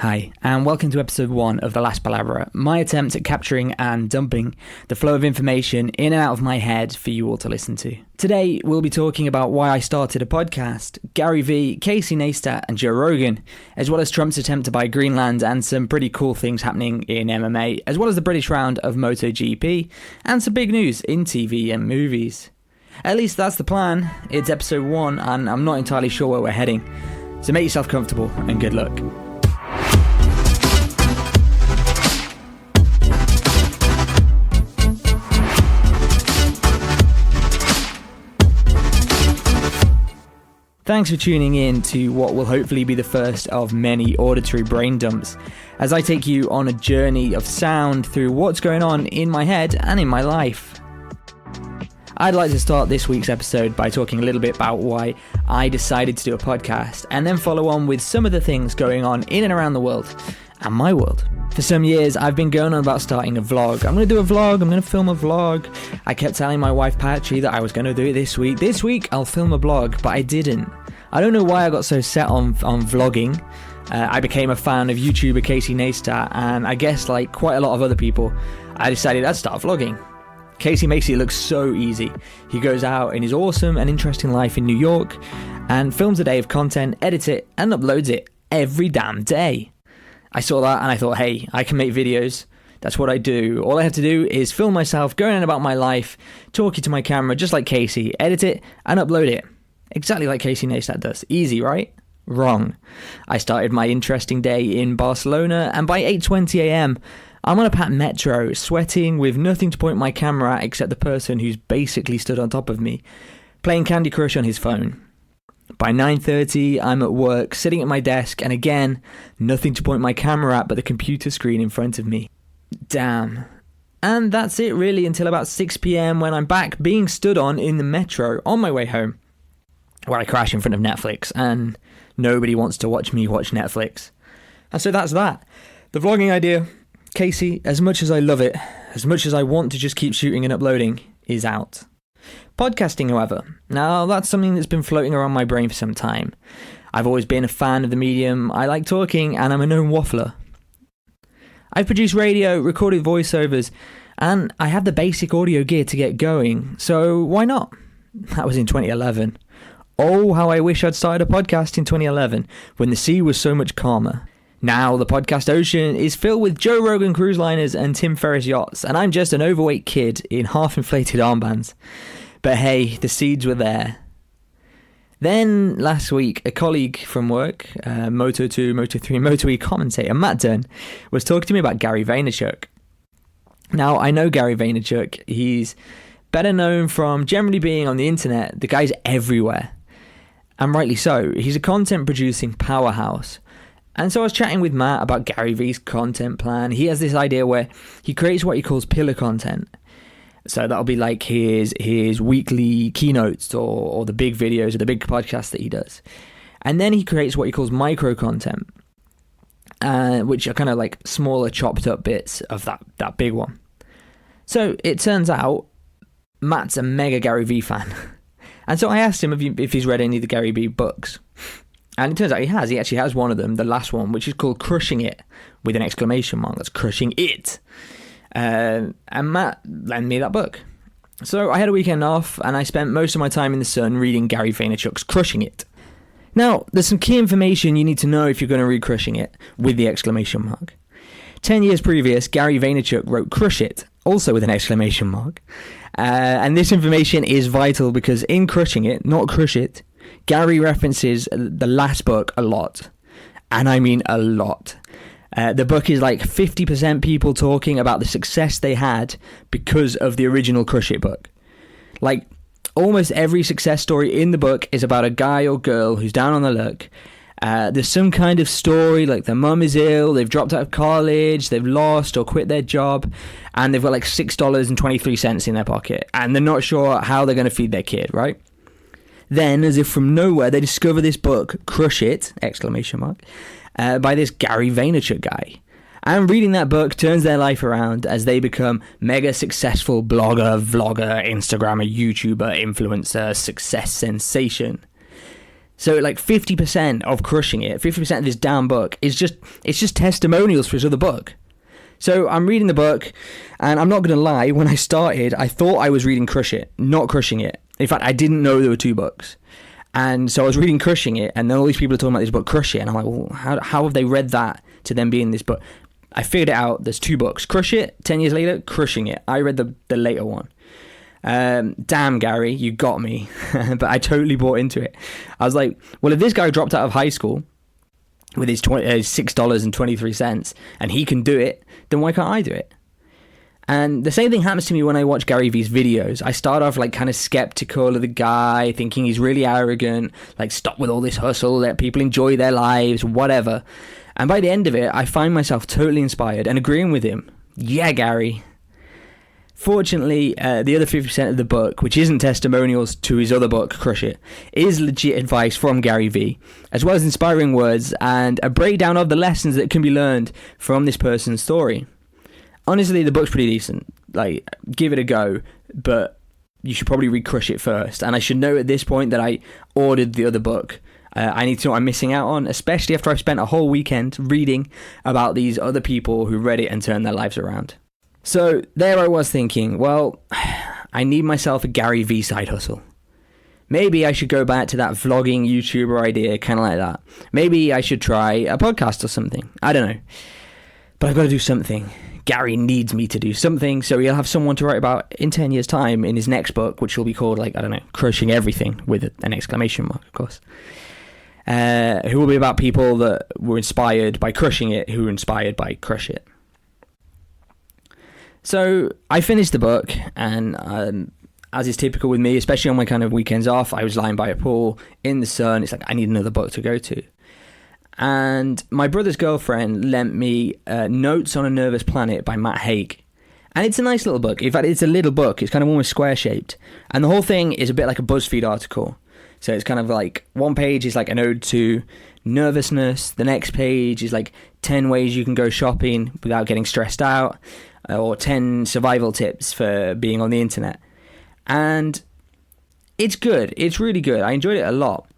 Hi, and welcome to episode 1 of The Last Palaver, my attempt at capturing and dumping the flow of information in and out of my head for you all to listen to. Today, we'll be talking about why I started a podcast, Gary Vee, Casey Neistat, and Joe Rogan, as well as Trump's attempt to buy Greenland and some pretty cool things happening in MMA, as well as the British round of MotoGP, and some big news in TV and movies. At least that's the plan. It's episode 1, and I'm not entirely sure where we're heading. So make yourself comfortable, and good luck. Thanks for tuning in to what will hopefully be the first of many auditory brain dumps, as I take you on a journey of sound through what's going on in my head and in my life. I'd like to start this week's episode by talking a little bit about why I decided to do a podcast, and then follow on with some of the things going on in and around the world, and my world. For some years, I've been going on about starting a vlog. I'm going to do a vlog, I'm going to film a vlog. I kept telling my wife Patry that I was going to do it this week. This week, I'll film a vlog, but I didn't. I don't know why I got so set on vlogging. I became a fan of YouTuber Casey Neistat, and I guess like quite a lot of other people, I decided I'd start vlogging. Casey makes it look so easy. He goes out in his awesome and interesting life in New York and films a day of content, edits it, and uploads it every damn day. I saw that and I thought, hey, I can make videos. That's what I do. All I have to do is film myself going on about my life, talking to my camera just like Casey, edit it, and upload it. Exactly like Casey Neistat does. Easy, right? Wrong. I started my interesting day in Barcelona, and by 8:20 a.m, I'm on a packed metro, sweating with nothing to point my camera at except the person who's basically stood on top of me, playing Candy Crush on his phone. By 9:30, I'm at work, sitting at my desk, and again, nothing to point my camera at but the computer screen in front of me. Damn. And that's it really until about 6 p.m. when I'm back being stood on in the metro on my way home, where I crash in front of Netflix, and nobody wants to watch me watch Netflix. And so that's that. The vlogging idea, Casey, as much as I love it, as much as I want to just keep shooting and uploading, is out. Podcasting, however, now that's something that's been floating around my brain for some time. I've always been a fan of the medium, I like talking, and I'm a known waffler. I've produced radio, recorded voiceovers, and I have the basic audio gear to get going, so why not? That was in 2011. Oh, how I wish I'd started a podcast in 2011, when the sea was so much calmer. Now the podcast ocean is filled with Joe Rogan cruise liners and Tim Ferriss yachts, and I'm just an overweight kid in half-inflated armbands. But hey, the seeds were there. Then last week, a colleague from work, Moto2, Moto3, Moto E commentator Matt Dunn, was talking to me about Gary Vaynerchuk. Now, I know Gary Vaynerchuk. He's better known from generally being on the internet. The guy's everywhere. And rightly so. He's a content producing powerhouse. And so I was chatting with Matt about Gary Vee's content plan. He has this idea where he creates what he calls pillar content. So that'll be like his weekly keynotes or the big videos or the big podcasts that he does. And then he creates what he calls micro content, which are kind of like smaller chopped up bits of that big one. So it turns out Matt's a mega Gary Vee fan. And so I asked him if he's read any of the Gary Vee books. And it turns out he has. He actually has one of them, the last one, which is called Crushing It, with an exclamation mark. That's Crushing It. And Matt lent me that book. So I had a weekend off, and I spent most of my time in the sun reading Gary Vaynerchuk's Crushing It. Now, there's some key information you need to know if you're going to read Crushing It, with the exclamation mark. 10 years previous, Gary Vaynerchuk wrote Crush It, also with an exclamation mark. And this information is vital because in Crushing It, not Crush It, Gary references the last book a lot. And I mean a lot. The book is like 50% people talking about the success they had because of the original Crush It book. Like, almost every success story in the book is about a guy or girl who's down on the luck. There's some kind of story, like their mum is ill, they've dropped out of college, they've lost or quit their job, and they've got like $6.23 in their pocket, and they're not sure how they're going to feed their kid, right? Then, as if from nowhere, they discover this book, Crush It, exclamation mark, by this Gary Vaynerchuk guy. And reading that book turns their life around as they become mega successful blogger, vlogger, Instagrammer, YouTuber, influencer, success sensation. So like 50% of crushing it, 50% of this damn book is just testimonials for his other book. So I'm reading the book, and I'm not going to lie, when I started, I thought I was reading Crush It, not Crushing It. In fact, I didn't know there were two books. And so I was reading Crushing It, and then all these people are talking about this book, Crush It, and I'm like, well, how have they read that to then be in this book? I figured it out. There's two books. Crush It, 10 years later, Crushing It. I read the later one. Damn, Gary, you got me. But I totally bought into it. I was like, well, if this guy dropped out of high school with his $6.23 and he can do it, then why can't I do it? And the same thing happens to me when I watch Gary Vee's videos. I start off like kind of skeptical of the guy, thinking he's really arrogant, like stop with all this hustle, let people enjoy their lives, whatever. And by the end of it, I find myself totally inspired and agreeing with him. Yeah, Gary. Fortunately, the other 50% of the book, which isn't testimonials to his other book, Crush It, is legit advice from Gary Vee, as well as inspiring words and a breakdown of the lessons that can be learned from this person's story. Honestly, the book's pretty decent. Like, give it a go, but you should probably read Crush It first. And I should know at this point that I ordered the other book. I need to know what I'm missing out on, especially after I've spent a whole weekend reading about these other people who read it and turned their lives around. So there I was thinking, well, I need myself a Gary Vee side hustle. Maybe I should go back to that vlogging YouTuber idea, kind of like that. Maybe I should try a podcast or something. I don't know. But I've got to do something. Gary needs me to do something, so he'll have someone to write about in 10 years' time in his next book, which will be called, like, I don't know, Crushing Everything, with an exclamation mark, of course. Who will be about people that were inspired by crushing it, who were inspired by Crush It. So I finished the book, and as is typical with me, especially on my kind of weekends off, I was lying by a pool in the sun. It's like, I need another book to go to. And my brother's girlfriend lent me Notes on a Nervous Planet by Matt Haig. And it's a nice little book. In fact, it's a little book. It's kind of almost square-shaped. And the whole thing is a bit like a BuzzFeed article. So it's kind of like, one page is like an ode to nervousness. The next page is like 10 ways you can go shopping without getting stressed out. Or 10 survival tips for being on the internet. And it's good. It's really good. I enjoyed it a lot.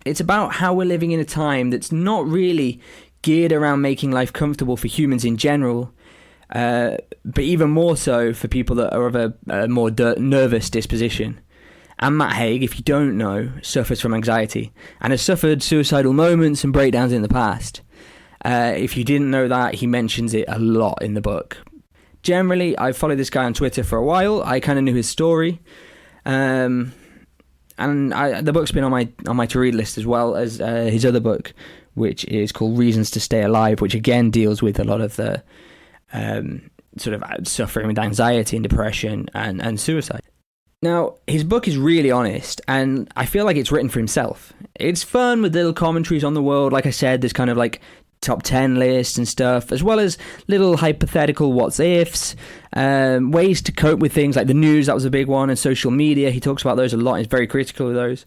It's about how we're living in a time that's not really geared around making life comfortable for humans in general, but even more so for people that are of a more nervous disposition. And Matt Haig, if you don't know, suffers from anxiety and has suffered suicidal moments and breakdowns in the past. If you didn't know that, he mentions it a lot in the book. Generally, I've followed this guy on Twitter for a while. I kind of knew his story. And the book's been on my to-read list, as well as his other book, which is called Reasons to Stay Alive, which again deals with a lot of the sort of suffering with anxiety and depression and suicide. Now, his book is really honest, and I feel like it's written for himself. It's fun with little commentaries on the world. Like I said, there's kind of like top 10 lists and stuff, as well as little hypothetical what's ifs, ways to cope with things like the news, that was a big one, and social media. He talks about those a lot. He's very critical of those.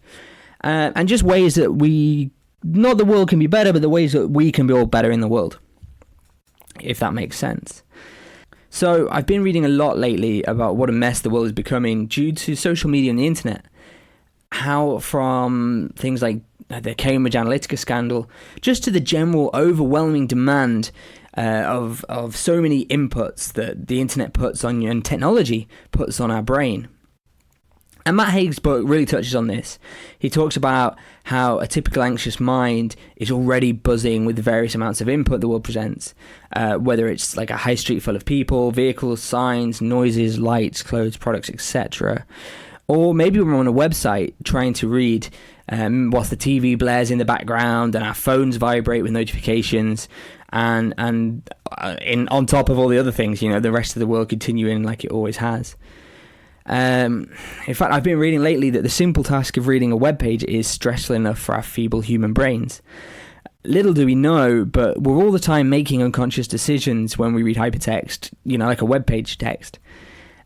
And just ways that not the world can be better, but the ways that we can be all better in the world, if that makes sense. So I've been reading a lot lately about what a mess the world is becoming due to social media and the internet. How from things like the Cambridge Analytica scandal, just to the general overwhelming demand of so many inputs that the internet puts on you and technology puts on our brain. And Matt Haig's book really touches on this. He talks about how a typical anxious mind is already buzzing with the various amounts of input the world presents, whether it's like a high street full of people, vehicles, signs, noises, lights, clothes, products, etc. Or maybe we're on a website trying to read whilst the TV blares in the background and our phones vibrate with notifications, and on top of all the other things, the rest of the world continuing like it always has. In fact, I've been reading lately that the simple task of reading a web page is stressful enough for our feeble human brains. Little do we know, but we're all the time making unconscious decisions when we read hypertext, like a web page text.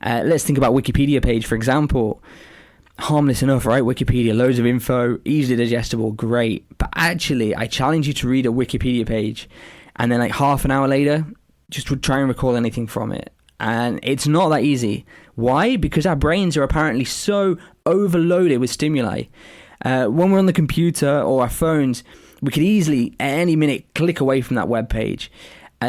Let's think about Wikipedia page, for example. Harmless enough, right? Wikipedia, loads of info, easily digestible, great. But actually, I challenge you to read a Wikipedia page, and then like half an hour later, just try and recall anything from it. And it's not that easy. Why? Because our brains are apparently so overloaded with stimuli. When we're on the computer or our phones, we could easily, at any minute, click away from that web page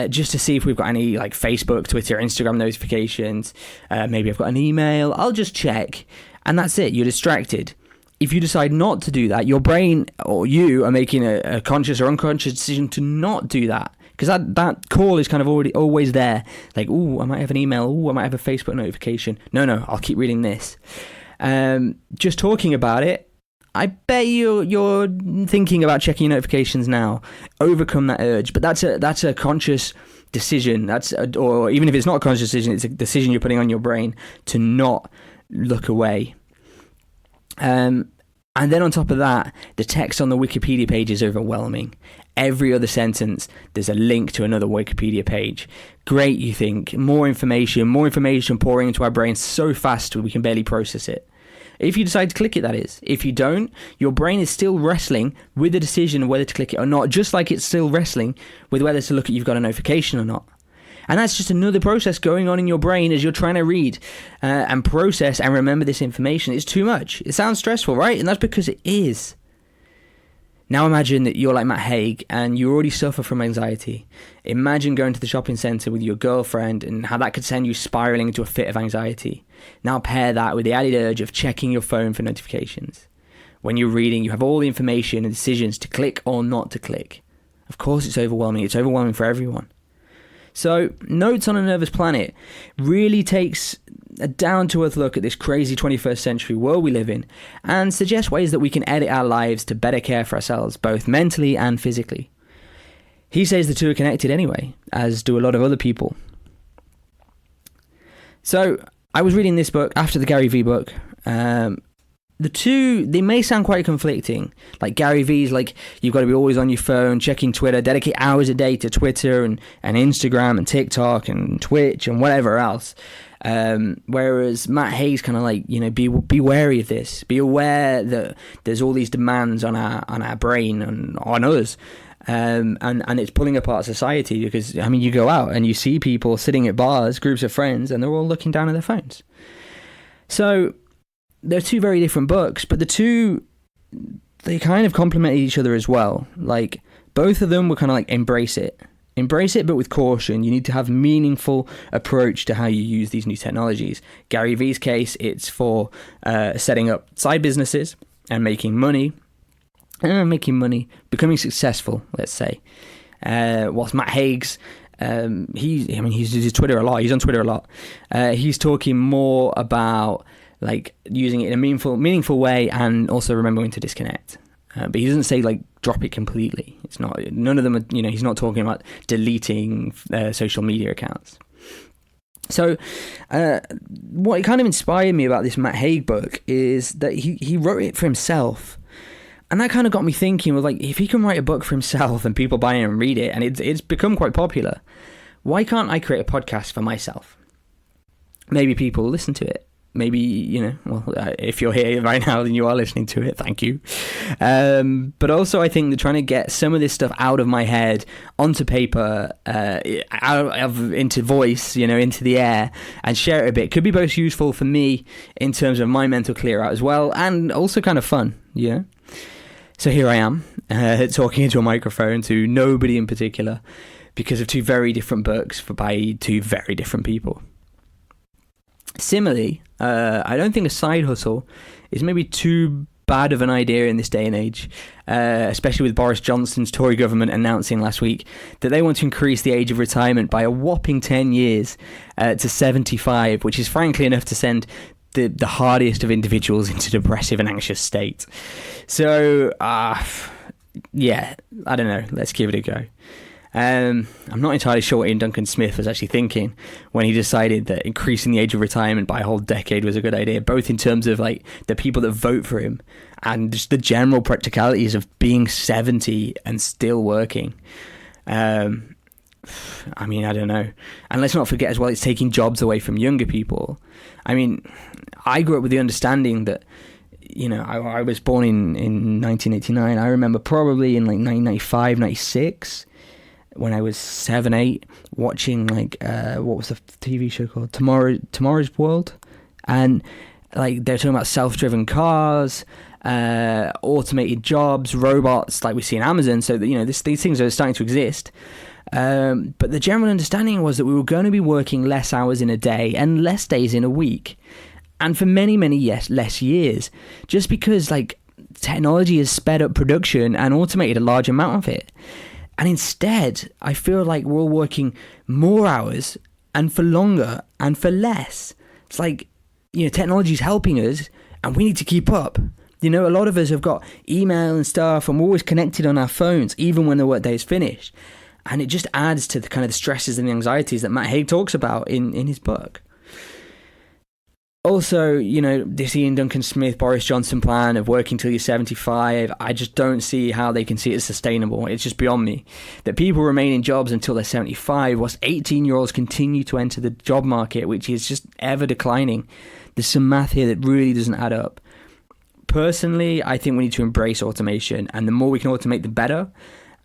just to see if we've got any like Facebook, Twitter, Instagram notifications. Maybe I've got an email. I'll just check. And that's it. You're distracted. If you decide not to do that, your brain or you are making a conscious or unconscious decision to not do that. Because that call is kind of always there. Like, ooh, I might have an email. Ooh, I might have a Facebook notification. No, I'll keep reading this. Just talking about it, I bet you're thinking about checking your notifications now. Overcome that urge. But that's a conscious decision. Or even if it's not a conscious decision, it's a decision you're putting on your brain to not look away. And then on top of that, the text on the Wikipedia page is overwhelming. Every other sentence, there's a link to another Wikipedia page. Great, you think. More information pouring into our brains so fast we can barely process it. If you decide to click it, that is. If you don't, your brain is still wrestling with the decision of whether to click it or not, just like it's still wrestling with whether to look at you've got a notification or not. And that's just another process going on in your brain as you're trying to read and process and remember this information. It's too much. It sounds stressful, right? And that's because it is. Now imagine that you're like Matt Haig and you already suffer from anxiety. Imagine going to the shopping centre with your girlfriend and how that could send you spiralling into a fit of anxiety. Now pair that with the added urge of checking your phone for notifications. When you're reading, you have all the information and decisions to click or not to click. Of course it's overwhelming. It's overwhelming for everyone. So, Notes on a Nervous Planet really takes a down-to-earth look at this crazy 21st century world we live in and suggests ways that we can edit our lives to better care for ourselves, both mentally and physically. He says the two are connected anyway, as do a lot of other people. So, I was reading this book after the Gary Vee book. The two, they may sound quite conflicting. Like Gary Vee's like, you've got to be always on your phone, checking Twitter, dedicate hours a day to Twitter and Instagram and TikTok and Twitch and whatever else. Whereas Matt Haig's kind of like, be wary of this. Be aware that there's all these demands on our brain and on us. And it's pulling apart society because, you go out and you see people sitting at bars, groups of friends, and they're all looking down at their phones. So they're two very different books, but the two, they kind of complement each other as well. Like, both of them were kind of like embrace it, but with caution. You need to have meaningful approach to how you use these new technologies. Gary Vee's case, it's for setting up side businesses and making money, becoming successful, let's say. Whilst Matt Haig's, he uses Twitter a lot. He's on Twitter a lot. He's talking more about like using it in a meaningful way and also remembering to disconnect. But he doesn't say like drop it completely. It's not, none of them are, he's not talking about deleting social media accounts. So what kind of inspired me about this Matt Haig book is that he wrote it for himself. And that kind of got me thinking, like, if he can write a book for himself and people buy it and read it, and it's become quite popular, why can't I create a podcast for myself? Maybe people will listen to it. Maybe, if you're here right now, then you are listening to it. Thank you. But also, I think that trying to get some of this stuff out of my head onto paper, into voice, into the air, and share it a bit could be both useful for me in terms of my mental clear out as well, and also kind of fun, So here I am, talking into a microphone to nobody in particular, because of two very different books by two very different people. Similarly, I don't think a side hustle is maybe too bad of an idea in this day and age, especially with Boris Johnson's Tory government announcing last week that they want to increase the age of retirement by a whopping 10 years to 75, which is frankly enough to send the hardest of individuals into depressive and anxious state. So, I don't know. Let's give it a go. I'm not entirely sure what Ian Duncan Smith was actually thinking when he decided that increasing the age of retirement by a whole decade was a good idea, both in terms of like the people that vote for him and just the general practicalities of being 70 and still working. I don't know. And let's not forget as well, it's taking jobs away from younger people. I grew up with the understanding that, I was born in 1989. I remember probably in like 1995, 96, when I was 7, 8, watching like what was the TV show called? Tomorrow's World, and like they're talking about self-driven cars, automated jobs, robots, like we see in Amazon. So that, you know, these things are starting to exist. But the general understanding was that we were going to be working less hours in a day and less days in a week, and for many less years, just because like technology has sped up production and automated a large amount of it. And instead, I feel like we're all working more hours and for longer and for less. It's like, you know, technology is helping us and we need to keep up. You know, a lot of us have got email and stuff, and we're always connected on our phones, even when the workday is finished. And it just adds to the kind of the stresses and the anxieties that Matt Haig talks about in his book. Also, you know, this Ian Duncan Smith, Boris Johnson plan of working till you're 75, I just don't see how they can see it as sustainable. It's just beyond me. That people remain in jobs until they're 75, whilst 18-year-olds continue to enter the job market, which is just ever declining. There's some math here that really doesn't add up. Personally, I think we need to embrace automation, and the more we can automate, the better.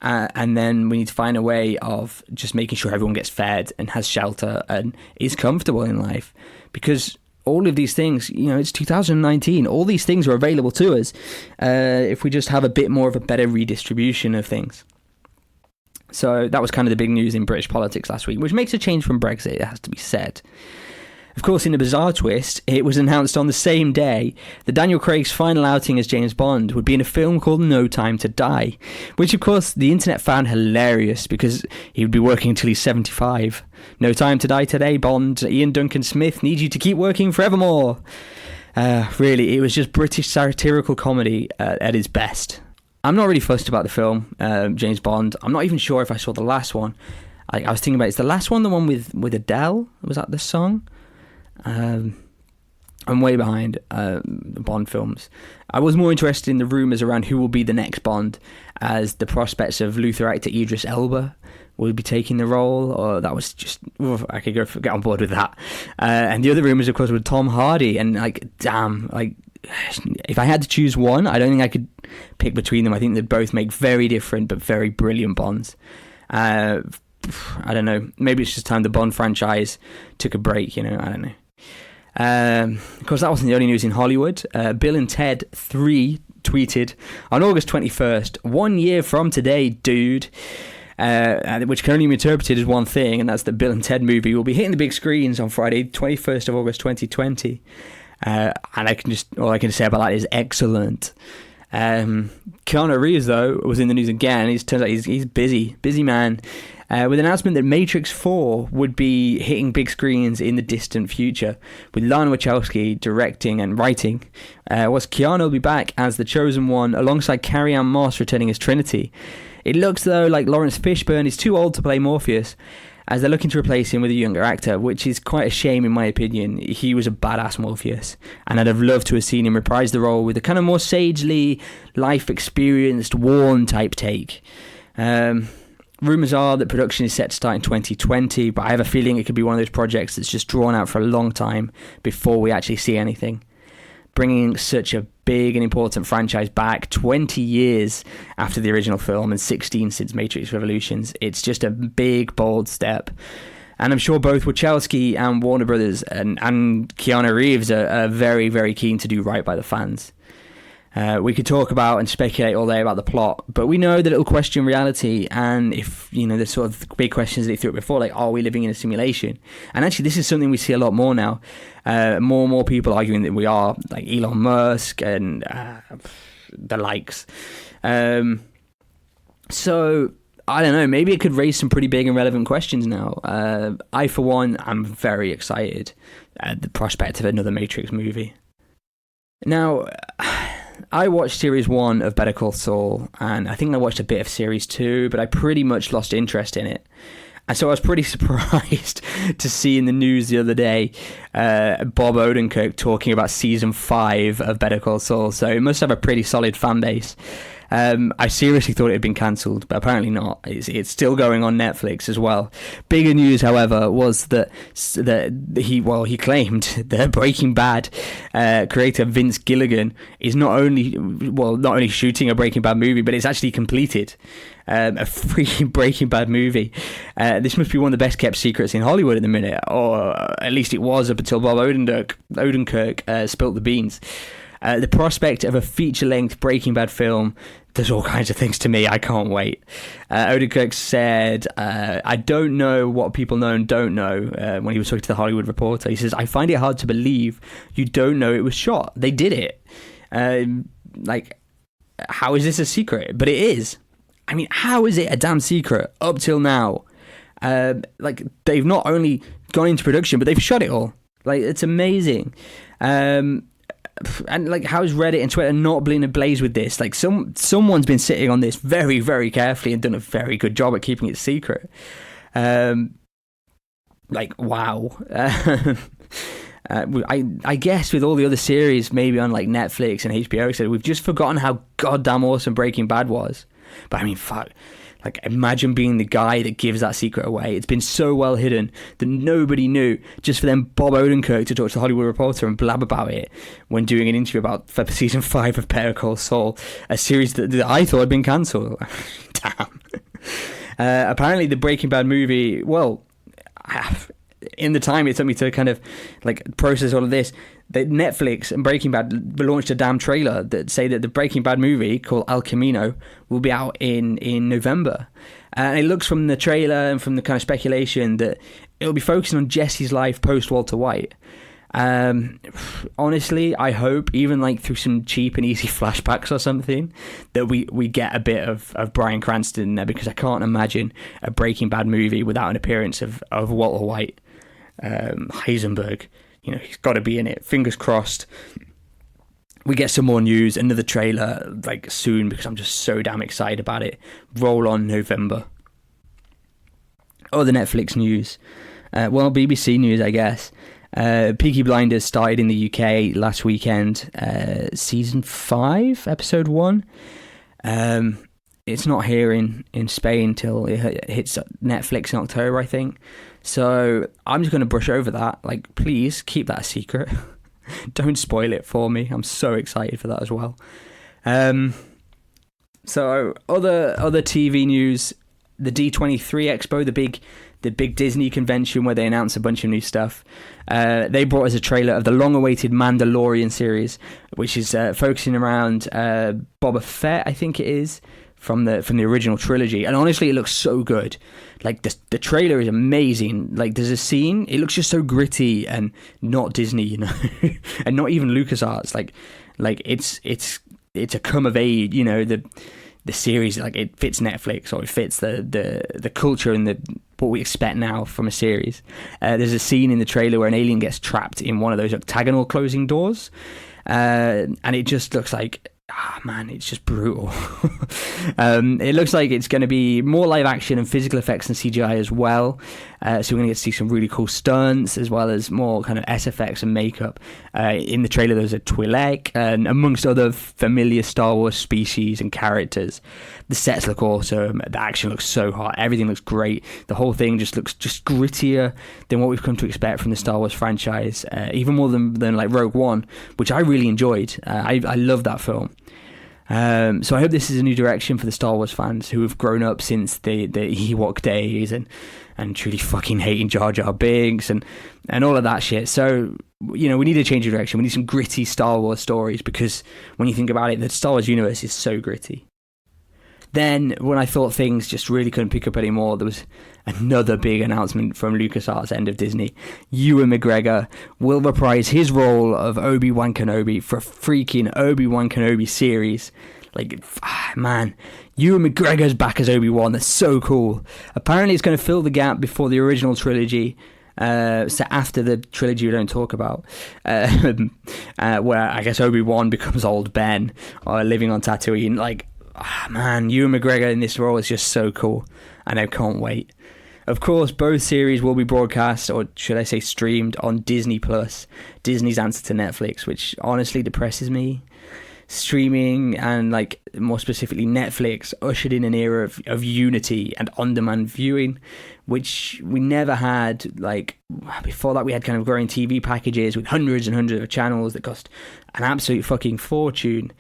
And then we need to find a way of just making sure everyone gets fed and has shelter and is comfortable in life. Because all of these things, you know, it's 2019. All these things are available to us if we just have a bit more of a better redistribution of things. So that was kind of the big news in British politics last week, which makes a change from Brexit, it has to be said. Of course, in a bizarre twist, it was announced on the same day that Daniel Craig's final outing as James Bond would be in a film called No Time to Die, which of course the internet found hilarious because he would be working until he's 75. No time to die today, Bond. Ian Duncan Smith needs you to keep working forevermore. Really, it was just British satirical comedy at its best. I'm not really fussed about the film, James Bond. I'm not even sure if I saw the last one. I was thinking about, is the last one the one with Adele? Was that the song? I'm way behind the Bond films. I was more interested in the rumours around who will be the next Bond, as the prospects of Luther actor Idris Elba will be taking the role, or that was just, I could get on board with that. And the other rumours, of course, were Tom Hardy, and like, damn, like, if I had to choose one, I don't think I could pick between them. I think they'd both make very different but very brilliant Bonds. I don't know, maybe it's just time the Bond franchise took a break, you know, I don't know. Of course, that wasn't the only news in Hollywood. Bill and Ted 3 tweeted on August 21st, 1 year from today, dude, which can only be interpreted as one thing, and that's the Bill and Ted movie will be hitting the big screens on Friday, 21st of August 2020. And all I can say about that is excellent. Keanu Reeves, though, was in the news again. It turns out he's busy man. With an announcement that Matrix 4 would be hitting big screens in the distant future, with Lana Wachowski directing and writing. Keanu will be back as the Chosen One, alongside Carrie-Anne Moss returning as Trinity. It looks, though, like Lawrence Fishburne is too old to play Morpheus, as they're looking to replace him with a younger actor, which is quite a shame in my opinion. He was a badass Morpheus, and I'd have loved to have seen him reprise the role with a kind of more sagely, life-experienced, worn type take. Rumours are that production is set to start in 2020, but I have a feeling it could be one of those projects that's just drawn out for a long time before we actually see anything. Bringing such a big and important franchise back 20 years after the original film and 16 since Matrix Revolutions, it's just a big, bold step. And I'm sure both Wachowski and Warner Brothers and Keanu Reeves are very, very keen to do right by the fans. We could talk about and speculate all day about the plot, but we know that it'll question reality, and if, you know, the sort of big questions that they threw up before, like, are we living in a simulation? And actually, this is something we see a lot more now. More and more people arguing that we are, like Elon Musk and the likes. So, I don't know, maybe it could raise some pretty big and relevant questions now. I, for one, am very excited at the prospect of another Matrix movie. Now, I watched Series 1 of Better Call Saul, and I think I watched a bit of Series 2, but I pretty much lost interest in it. And so I was pretty surprised to see in the news the other day Bob Odenkirk talking about Season 5 of Better Call Saul, so it must have a pretty solid fan base. I seriously thought it had been cancelled, but apparently not. It's still going on Netflix as well. Bigger news, however, was that he claimed that Breaking Bad creator Vince Gilligan is not only shooting a Breaking Bad movie, but it's actually completed. A freaking Breaking Bad movie. This must be one of the best kept secrets in Hollywood at the minute, or at least it was up until Bob Odenkirk spilt the beans. The prospect of a feature-length Breaking Bad film does all kinds of things to me. I can't wait. Odenkirk said, I don't know what people know and don't know, when he was talking to the Hollywood Reporter. He says, I find it hard to believe you don't know it was shot. They did it. How is this a secret? But it is. I mean, how is it a damn secret up till now? They've not only gone into production, but they've shot it all. It's amazing. And how's Reddit and Twitter not been ablaze with this? Someone's been sitting on this very, very carefully and done a very good job at keeping it secret. Wow. I guess with all the other series, maybe on Netflix and HBO, so we've just forgotten how goddamn awesome Breaking Bad was. But I mean, fuck. Imagine being the guy that gives that secret away. It's been so well hidden that nobody knew. Just for them, Bob Odenkirk to talk to the Hollywood Reporter and blab about it when doing an interview for season 5 of Better Call Saul, a series that I thought had been cancelled. Damn. Apparently, the Breaking Bad movie. Well, in the time it took me to kind of process all of this, that Netflix and Breaking Bad launched a damn trailer that say that the Breaking Bad movie called El Camino will be out in November. And it looks from the trailer and from the kind of speculation that it'll be focusing on Jesse's life post Walter White. Honestly, I hope even through some cheap and easy flashbacks or something that we get a bit of Bryan Cranston in there, because I can't imagine a Breaking Bad movie without an appearance of Walter White. Heisenberg, he's got to be in it. Fingers crossed we get some more news, another trailer soon, because I'm just so damn excited about it. Roll on November. Other Netflix news, BBC news, I guess. Peaky Blinders started in the UK last weekend, season 5, episode 1. It's not here in Spain till it hits Netflix in October, I think. So I'm just going to brush over that. Please keep that a secret. Don't spoil it for me. I'm so excited for that as well. So other TV news, the D23 Expo, the big Disney convention where they announce a bunch of new stuff. They brought us a trailer of the long-awaited Mandalorian series, which is focusing around Boba Fett, I think it is, from the original trilogy. And honestly, it looks so good. The trailer is amazing. There's a scene, it looks just so gritty and not Disney, and not even LucasArts. It's a come of age, the series, it fits Netflix, or it fits the culture and what we expect now from a series. There's a scene in the trailer where an alien gets trapped in one of those octagonal closing doors, and it just looks it's just brutal. It looks like it's going to be more live action and physical effects and CGI as well. So we're going to get to see some really cool stunts, as well as more kind of SFX and makeup. In the trailer, there's a Twi'lek, and amongst other familiar Star Wars species and characters. The sets look awesome. The action looks so hot. Everything looks great. The whole thing just looks grittier than what we've come to expect from the Star Wars franchise. Even more than Rogue One, which I really enjoyed. I love that film. So I hope this is a new direction for the Star Wars fans who have grown up since the Ewok days and truly fucking hating Jar Jar Binks and all of that shit. So, we need a change of direction. We need some gritty Star Wars stories, because when you think about it, the Star Wars universe is so gritty. Then, when I thought things just really couldn't pick up anymore, there was another big announcement from LucasArts, end of Disney. Ewan McGregor will reprise his role of Obi-Wan Kenobi for a freaking Obi-Wan Kenobi series. Man, Ewan McGregor's back as Obi-Wan. That's so cool. Apparently, it's going to fill the gap before the original trilogy. So after the trilogy we don't talk about, where I guess Obi-Wan becomes old Ben, living on Tatooine. Man, Ewan McGregor in this role is just so cool, and I can't wait. Of course, both series will be broadcast, or should I say streamed, on Disney+, Disney's answer to Netflix, which honestly depresses me. streaming and like more specifically Netflix ushered in an era of unity and on-demand viewing, which we never had. Like before that, we had kind of growing TV packages with hundreds and hundreds of channels that cost an absolute fucking fortune.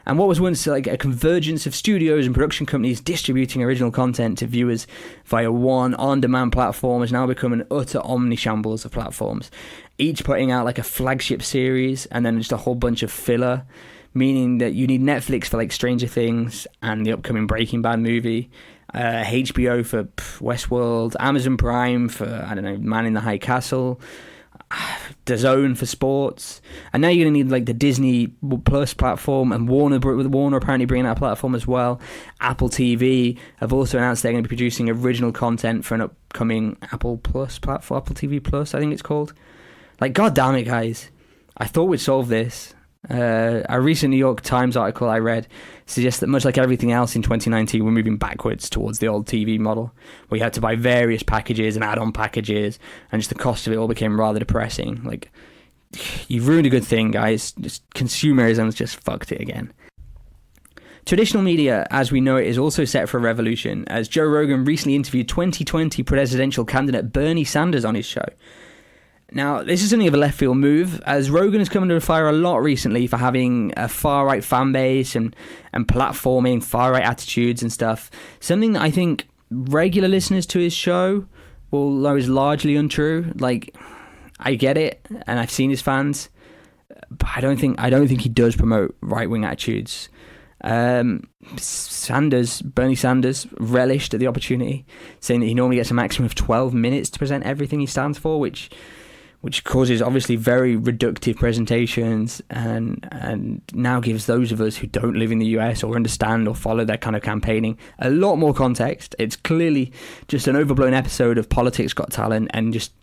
And what was once like a convergence of studios and production companies distributing original content to viewers via one on-demand platform has now become an utter omni-shambles of platforms, each putting out like a flagship series and then just a whole bunch of filler, meaning that you need Netflix for like Stranger Things and the upcoming Breaking Bad movie, HBO for Westworld, Amazon Prime for, I don't know, Man in the High Castle, DAZN for sports, and now you're going to need like the Disney Plus platform, and Warner apparently bringing out a platform as well. Apple TV have also announced they're going to be producing original content for an upcoming Apple Plus platform, Apple TV Plus, I think it's called. Like, god damn it, guys. I thought we'd solve this. A recent New York Times article I read suggests that much like everything else in 2019, we're moving backwards towards the old TV model, where you had to buy various packages and add-on packages, and just the cost of it all became rather depressing. Like, you've ruined a good thing, guys. Just consumerism's just fucked it again. Traditional media, as we know it, is also set for a revolution, as Joe Rogan recently interviewed 2020 presidential candidate Bernie Sanders on his show. Now, this is something of a left field move, as Rogan has come under fire a lot recently for having a far-right fan base and platforming far-right attitudes and stuff. Something that I think regular listeners to his show will know is largely untrue. Like, I get it, and I've seen his fans, but I don't think he does promote right-wing attitudes. Bernie Sanders relished at the opportunity, saying that he normally gets a maximum of 12 minutes to present everything he stands for, which causes obviously very reductive presentations and now gives those of us who don't live in the US or understand or follow that kind of campaigning a lot more context. It's clearly just an overblown episode of Politics Got Talent and just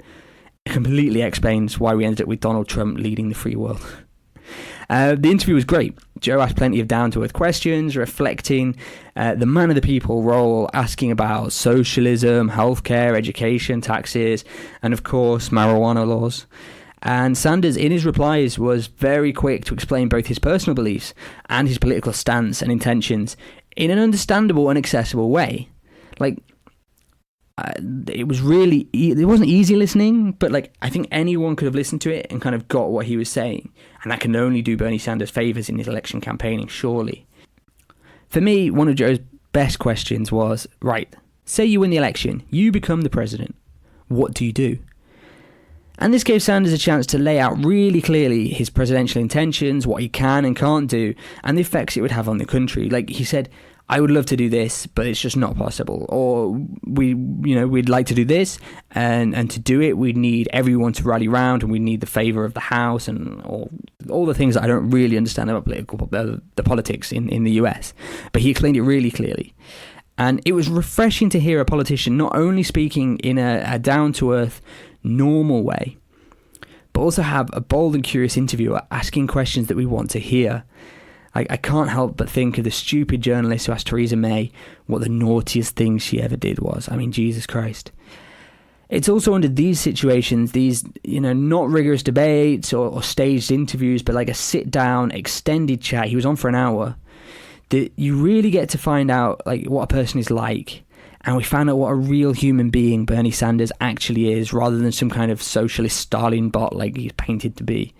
completely explains why we ended up with Donald Trump leading the free world. The interview was great. Joe asked plenty of down-to-earth questions, reflecting the man of the people role, asking about socialism, healthcare, education, taxes, and of course, marijuana laws. And Sanders, in his replies, was very quick to explain both his personal beliefs and his political stance and intentions in an understandable and accessible way. Like, it wasn't easy listening, but like I think anyone could have listened to it and kind of got what he was saying, and that can only do Bernie Sanders favors in his election campaigning, surely. For me, one of Joe's best questions was, right, say you win the election, you become the president, what do you do? And this gave Sanders a chance to lay out really clearly his presidential intentions, what he can and can't do, and the effects it would have on the country. Like he said, I would love to do this, but it's just not possible. Or we'd like to do this, and to do it, we'd need everyone to rally round, and we'd need the favour of the House, and all the things that I don't really understand about the politics in the US. But he explained it really clearly, and it was refreshing to hear a politician not only speaking in a down-to-earth, normal way, but also have a bold and curious interviewer asking questions that we want to hear. I can't help but think of the stupid journalist who asked Theresa May what the naughtiest thing she ever did was. I mean, Jesus Christ. It's also under these situations, these, not rigorous debates or staged interviews, but like a sit-down, extended chat, he was on for an hour, that you really get to find out like what a person is like. And we found out what a real human being Bernie Sanders actually is, rather than some kind of socialist Stalin bot like he's painted to be.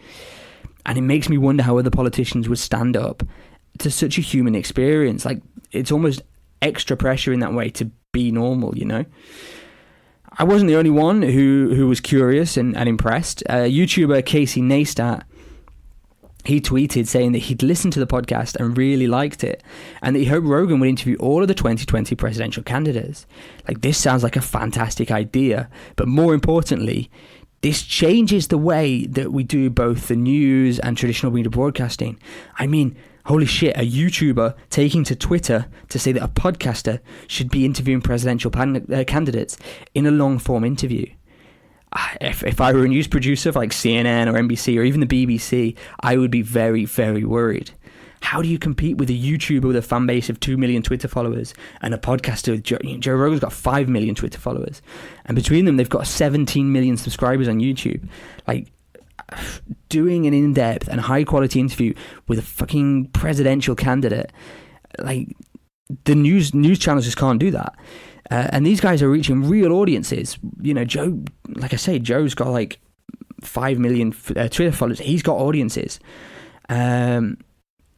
And it makes me wonder how other politicians would stand up to such a human experience. Like, it's almost extra pressure in that way to be normal, I wasn't the only one who was curious and impressed. YouTuber Casey Neistat, he tweeted saying that he'd listened to the podcast and really liked it, and that he hoped Rogan would interview all of the 2020 presidential candidates. Like, this sounds like a fantastic idea, but more importantly, this changes the way that we do both the news and traditional media broadcasting. I mean, holy shit, a YouTuber taking to Twitter to say that a podcaster should be interviewing presidential candidates in a long-form interview. If I were a news producer for like CNN or NBC or even the BBC, I would be very, very worried. How do you compete with a YouTuber with a fan base of 2 million Twitter followers and a podcaster with Joe Rogan's got 5 million Twitter followers, and between them they've got 17 million subscribers on YouTube? Like, doing an in-depth and high-quality interview with a fucking presidential candidate. Like, the news channels just can't do that. And these guys are reaching real audiences. You know, Joe, like I say, Joe's got like 5 million Twitter followers. He's got audiences.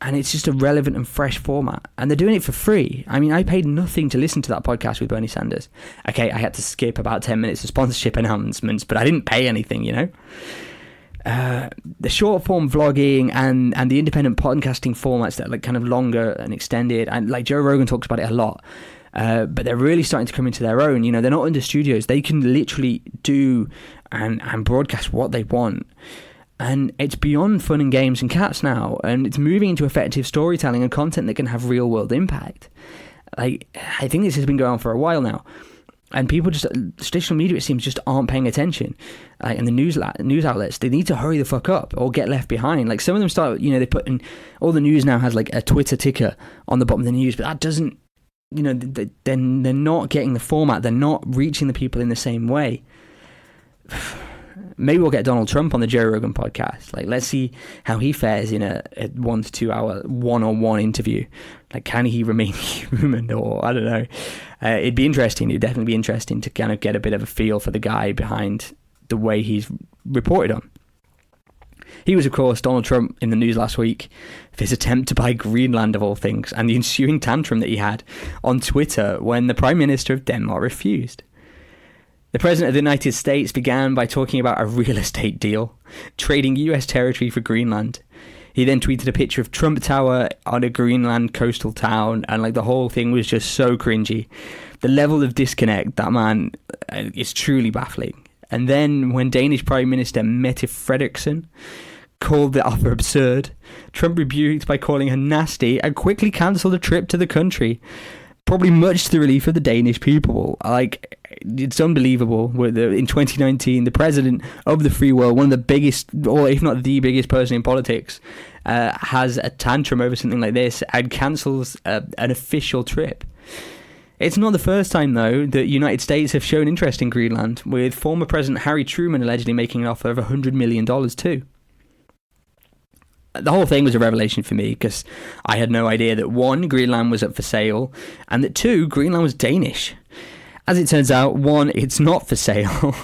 And it's just a relevant and fresh format. And they're doing it for free. I mean, I paid nothing to listen to that podcast with Bernie Sanders. Okay, I had to skip about 10 minutes of sponsorship announcements, but I didn't pay anything, you know? The short form vlogging and the independent podcasting formats that are like kind of longer and extended, and like Joe Rogan talks about it a lot, but they're really starting to come into their own. You know, they're not under studios. They can literally do and broadcast what they want. And it's beyond fun and games and cats now, and it's moving into effective storytelling and content that can have real world impact. Like, I think this has been going on for a while now, and people just, traditional media, it seems, just aren't paying attention. And the news outlets, they need to hurry the fuck up or get left behind. Like, some of them start, you know, they put in, all the news now has like a Twitter ticker on the bottom of the news, but that doesn't, you know, then they're not getting the format, they're not reaching the people in the same way. Maybe we'll get Donald Trump on the Joe Rogan podcast. Like, let's see how he fares in a 1 to 2 hour one-on-one interview. Like, can he remain human, or I don't know. It'd be interesting. It'd definitely be interesting to kind of get a bit of a feel for the guy behind the way he's reported on. He was, of course, Donald Trump in the news last week for his attempt to buy Greenland, of all things, and the ensuing tantrum that he had on Twitter when the Prime Minister of Denmark refused. The President of the United States began by talking about a real estate deal, trading US territory for Greenland. He then tweeted a picture of Trump Tower on a Greenland coastal town, and like the whole thing was just so cringy. The level of disconnect, that man, is truly baffling. And then when Danish Prime Minister Mette Frederiksen called the offer absurd, Trump rebuked by calling her nasty and quickly cancelled a trip to the country. Probably much to the relief of the Danish people. Like, it's unbelievable. In 2019, the president of the free world, one of the biggest, or if not the biggest person in politics, has a tantrum over something like this and cancels an official trip. It's not the first time, though, that United States have shown interest in Greenland, with former President Harry Truman allegedly making an offer of $100 million too. The whole thing was a revelation for me, because I had no idea that 1, Greenland was up for sale, and that 2, Greenland was Danish. As it turns out, 1, it's not for sale,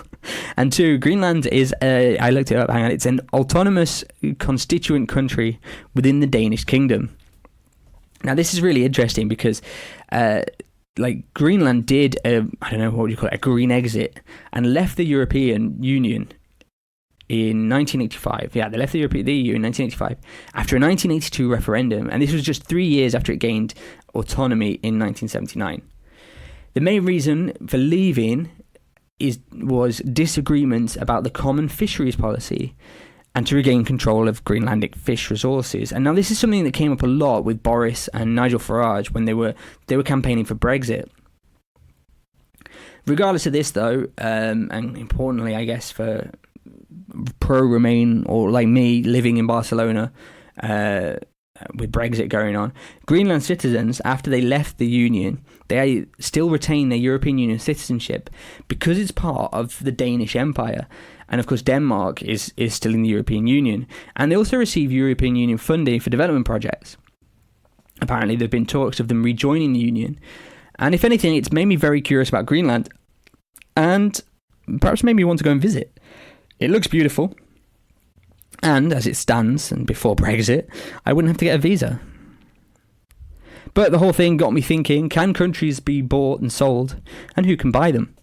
and 2, Greenland is, I looked it up, hang on, it's an autonomous constituent country within the Danish kingdom. Now, this is really interesting because, like, Greenland did, I don't know, what would you call it, a green exit, and left the European Union in 1985. Yeah, they left the EU in 1985 after a 1982 referendum, and this was just 3 years after it gained autonomy in 1979. The main reason for leaving was disagreements about the common fisheries policy and to regain control of Greenlandic fish resources. And now this is something that came up a lot with Boris and Nigel Farage when they were campaigning for Brexit. Regardless of this, though, and importantly, I guess, for pro-Remain, or like me living in Barcelona with Brexit going on, Greenland citizens, after they left the Union, they still retain their European Union citizenship because it's part of the Danish Empire. And of course, Denmark is still in the European Union. And they also receive European Union funding for development projects. Apparently, there have been talks of them rejoining the Union. And if anything, it's made me very curious about Greenland, and perhaps made me want to go and visit. It looks beautiful, and as it stands, and before Brexit, I wouldn't have to get a visa. But the whole thing got me thinking, can countries be bought and sold, and who can buy them?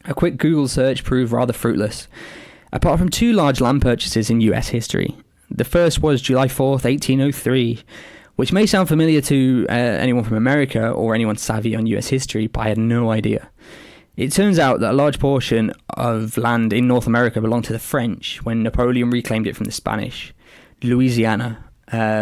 A quick Google search proved rather fruitless, apart from 2 large land purchases in US history. The first was July 4th, 1803, which may sound familiar to anyone from America or anyone savvy on US history, but I had no idea. It turns out that a large portion of land in North America belonged to the French when Napoleon reclaimed it from the Spanish. Louisiana,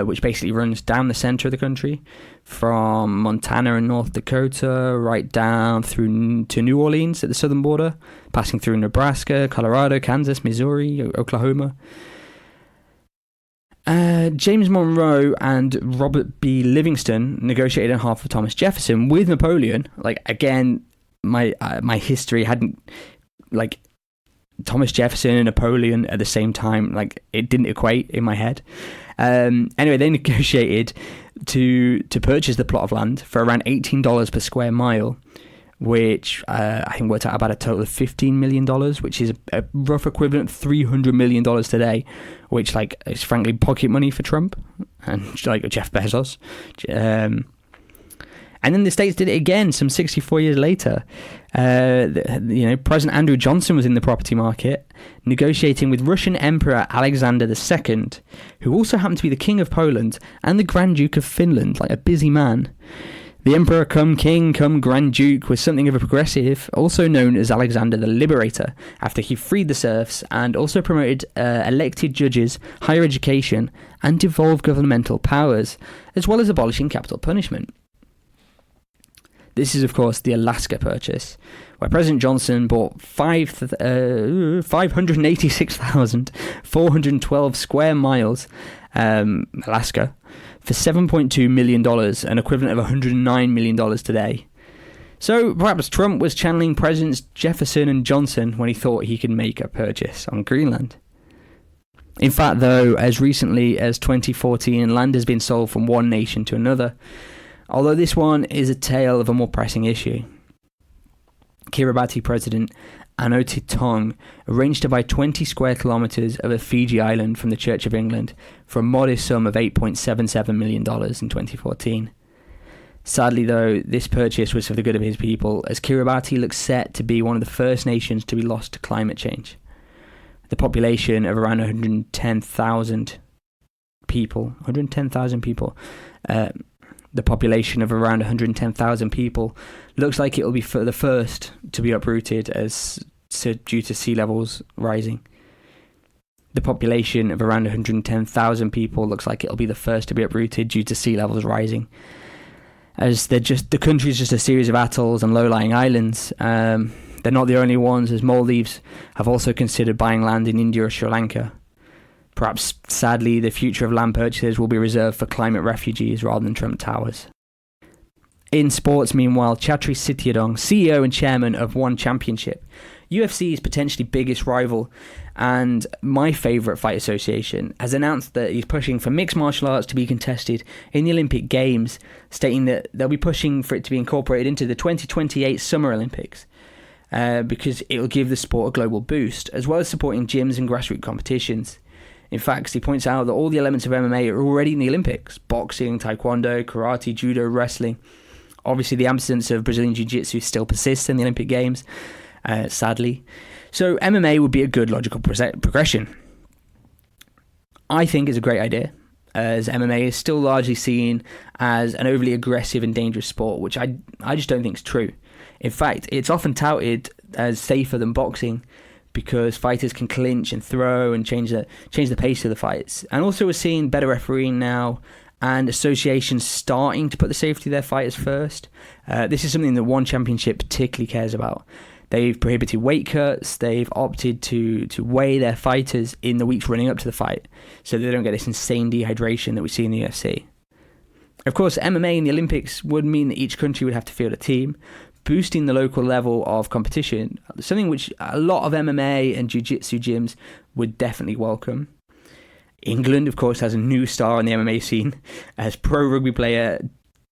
which basically runs down the center of the country, from Montana and North Dakota, right down through to New Orleans at the southern border, passing through Nebraska, Colorado, Kansas, Missouri, Oklahoma. James Monroe and Robert B. Livingston negotiated on behalf of Thomas Jefferson with Napoleon. Like, again, my history hadn't, like, Thomas Jefferson and Napoleon at the same time. Like, it didn't equate in my head. Anyway, they negotiated to purchase the plot of land for around $18 per square mile, which I think worked out about a total of $15 million, which is a rough equivalent of $300 million today, which, like, is frankly pocket money for Trump and, like, Jeff Bezos. And then the States did it again some 64 years later. President Andrew Johnson was in the property market, negotiating with Russian Emperor Alexander II, who also happened to be the King of Poland and the Grand Duke of Finland, like a busy man. The Emperor come King come Grand Duke was something of a progressive, also known as Alexander the Liberator, after he freed the serfs and also promoted elected judges, higher education, and devolved governmental powers, as well as abolishing capital punishment. This is, of course, the Alaska Purchase, where President Johnson bought 586,412 square miles, Alaska, for $7.2 million, an equivalent of $109 million today. So perhaps Trump was channeling Presidents Jefferson and Johnson when he thought he could make a purchase on Greenland. In fact, though, as recently as 2014, land has been sold from one nation to another, although this one is a tale of a more pressing issue. Kiribati President Anote Tong arranged to buy 20 square kilometres of a Fiji island from the Church of England for a modest sum of $8.77 million in 2014. Sadly, though, this purchase was for the good of his people, as Kiribati looks set to be one of the first nations to be lost to climate change. The population of around 110,000 people, the population of around 110,000 people looks like it will be the first to be uprooted due to sea levels rising. The population of around 110,000 people looks like it'll be the first to be uprooted due to sea levels rising, as the country is just a series of atolls and low-lying islands. They're not the only ones, as Maldives have also considered buying land in India or Sri Lanka. Perhaps, sadly, the future of land purchases will be reserved for climate refugees rather than Trump Towers. In sports, meanwhile, Chatri Sityodong, CEO and chairman of One Championship, UFC's potentially biggest rival and my favourite fight association, has announced that he's pushing for mixed martial arts to be contested in the Olympic Games, stating that they'll be pushing for it to be incorporated into the 2028 Summer Olympics, because it will give the sport a global boost, as well as supporting gyms and grassroots competitions. In fact, he points out that all the elements of MMA are already in the Olympics: boxing, taekwondo, karate, judo, wrestling. Obviously, the absence of Brazilian Jiu-Jitsu still persists in the Olympic Games, sadly. So MMA would be a good logical progression. I think it's a great idea, as MMA is still largely seen as an overly aggressive and dangerous sport, which I just don't think is true. In fact, it's often touted as safer than boxing, because fighters can clinch and throw and change the pace of the fights. And also we're seeing better refereeing now, and associations starting to put the safety of their fighters first. This is something that One Championship particularly cares about. They've prohibited weight cuts. They've opted to weigh their fighters in the weeks running up to the fight, so they don't get this insane dehydration that we see in the UFC. Of course, MMA in the Olympics would mean that each country would have to field a team, boosting the local level of competition, something which a lot of MMA and jiu-jitsu gyms would definitely welcome. England, of course, has a new star in the MMA scene, as pro rugby player,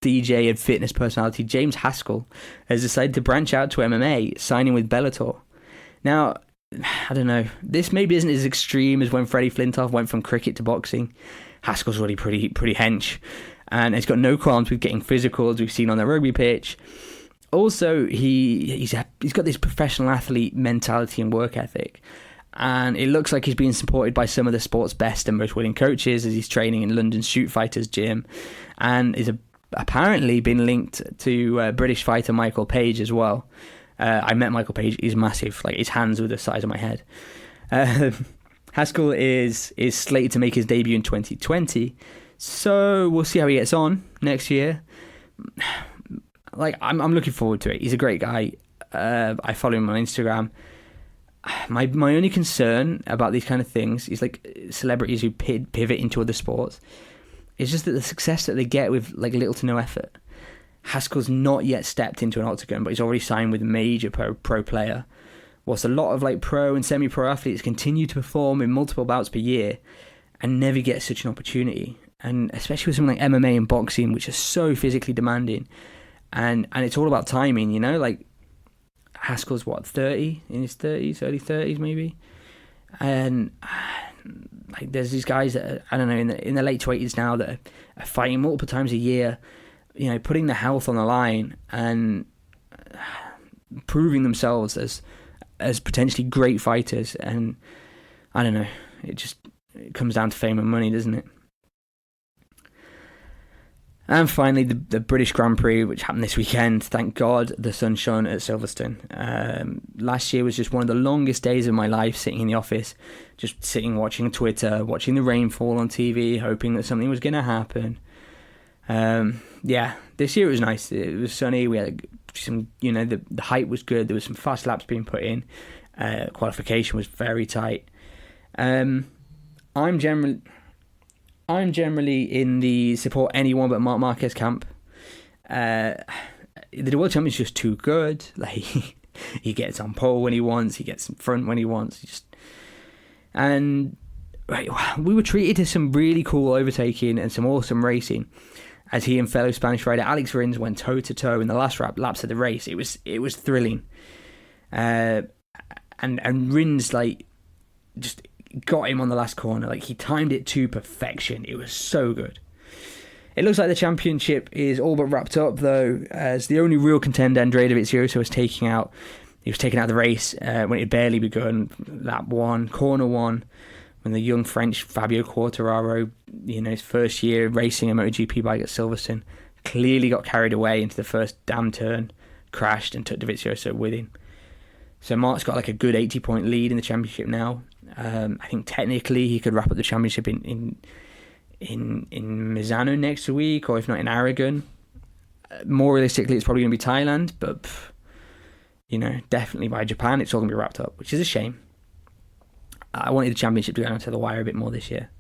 DJ and fitness personality James Haskell has decided to branch out to MMA, signing with Bellator. Now, I don't know, this maybe isn't as extreme as when Freddie Flintoff went from cricket to boxing. Haskell's already pretty hench, and he's got no qualms with getting physical, as we've seen on the rugby pitch. Also, he's got this professional athlete mentality and work ethic, and it looks like he's being supported by some of the sport's best and most willing coaches, as he's training in London's Shoot Fighters gym, and is apparently been linked to British fighter Michael Page as well. I met Michael Page. He's massive. Like, his hands were the size of my head. Haskell is slated to make his debut in 2020, so we'll see how he gets on next year. Like, I'm looking forward to it. He's a great guy. I follow him on Instagram. My only concern about these kind of things is, like, celebrities who pivot into other sports. It's just that the success that they get with, like, little to no effort. Haskell's not yet stepped into an octagon, but he's already signed with a major pro player. whilst a lot of like pro and semi-pro athletes continue to perform in multiple bouts per year and never get such an opportunity. And especially with something like MMA and boxing, which are so physically demanding, and it's all about timing, you know. Like Haskell's 30, in his 30s, early 30s maybe, and like there's these guys that are, I don't know, in the late 20s now that are fighting multiple times a year, you know, putting their health on the line and proving themselves as potentially great fighters. And I don't know, it comes down to fame and money, doesn't it? And finally, the British Grand Prix, which happened this weekend. Thank God the sun shone at Silverstone. Last year was just one of the longest days of my life, sitting in the office, just sitting watching Twitter, watching the rain fall on TV, hoping that something was going to happen. This year it was nice. It was sunny. We had some, you know, the height was good. There was some fast laps being put in. Qualification was very tight. I'm generally in the support anyone but Marc Marquez camp. The World Championship is just too good. Like he gets on pole when he wants, he gets in front when he wants. We were treated to some really cool overtaking and some awesome racing, as he and fellow Spanish rider Alex Rins went toe to toe in the last laps of the race. It was thrilling, and Rins just got him on the last corner. He timed it to perfection. It was so good. It looks like the championship is all but wrapped up, though, as the only real contender, Andrea Dovizioso, was taken out of the race when it had barely begun. Lap 1, corner 1, when the young French Fabio Quartararo, his first year racing a MotoGP bike at Silverstone, clearly got carried away into the first damn turn, crashed and took Dovizioso with him. So Marc's got a good 80-point lead in the championship now. I think technically he could wrap up the championship in Misano next week, or if not in Aragon. More realistically, it's probably going to be Thailand, but definitely by Japan it's all going to be wrapped up, which is a shame. I wanted the championship to go down to the wire a bit more this year.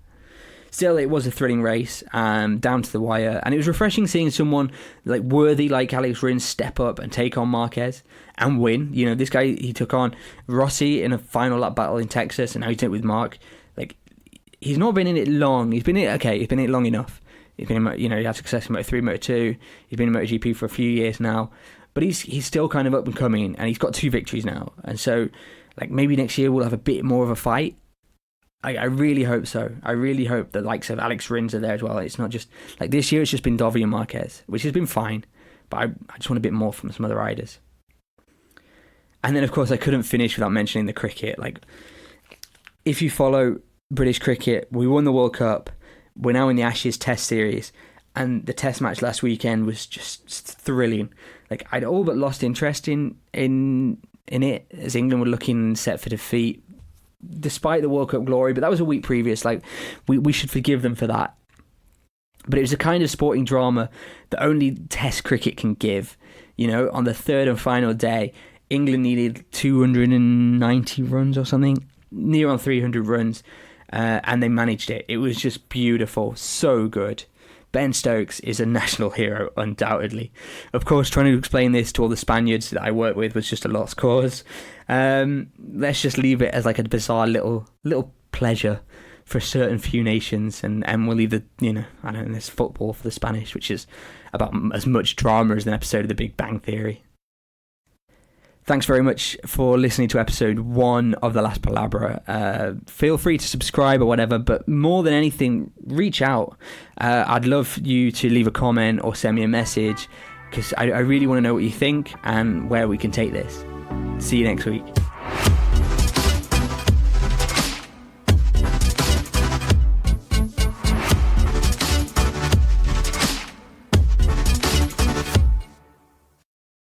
Still, it was a thrilling race, down to the wire, and it was refreshing seeing someone worthy like Alex Rins step up and take on Marquez and win. This guy, he took on Rossi in a final lap battle in Texas, and now he's done it with Marc. He's not been in it long. He's been in it long enough. He's been in, he had success in Moto3, Moto2. He's been in MotoGP for a few years now, but he's still kind of up and coming, and he's got 2 victories now, and so maybe next year we'll have a bit more of a fight. I really hope so. I really hope the likes of Alex Rins are there as well. It's not just this year. It's just been Dovi and Marquez, which has been fine, but I just want a bit more from some other riders. And then, of course, I couldn't finish without mentioning the cricket. If you follow British cricket, we won the World Cup. We're now in the Ashes Test Series, and the Test match last weekend was just thrilling. I'd all but lost interest in it, as England were looking set for defeat, despite the World Cup glory. But that was a week previous. We should forgive them for that. But it was a kind of sporting drama that only Test cricket can give. On the third and final day, England needed 290 runs or something, near on 300 runs, and they managed it. It was just beautiful, so good. Ben Stokes is a national hero, undoubtedly. Of course, trying to explain this to all the Spaniards that I work with was just a lost cause. Let's just leave it as a bizarre little pleasure for a certain few nations, and we'll leave there's football for the Spanish, which is about as much drama as an episode of The Big Bang Theory. Thanks very much for listening to episode 1 of The Last Palabra. Feel free to subscribe or whatever, but more than anything, reach out. I'd love you to leave a comment or send me a message, because I really want to know what you think and where we can take this. See you next week.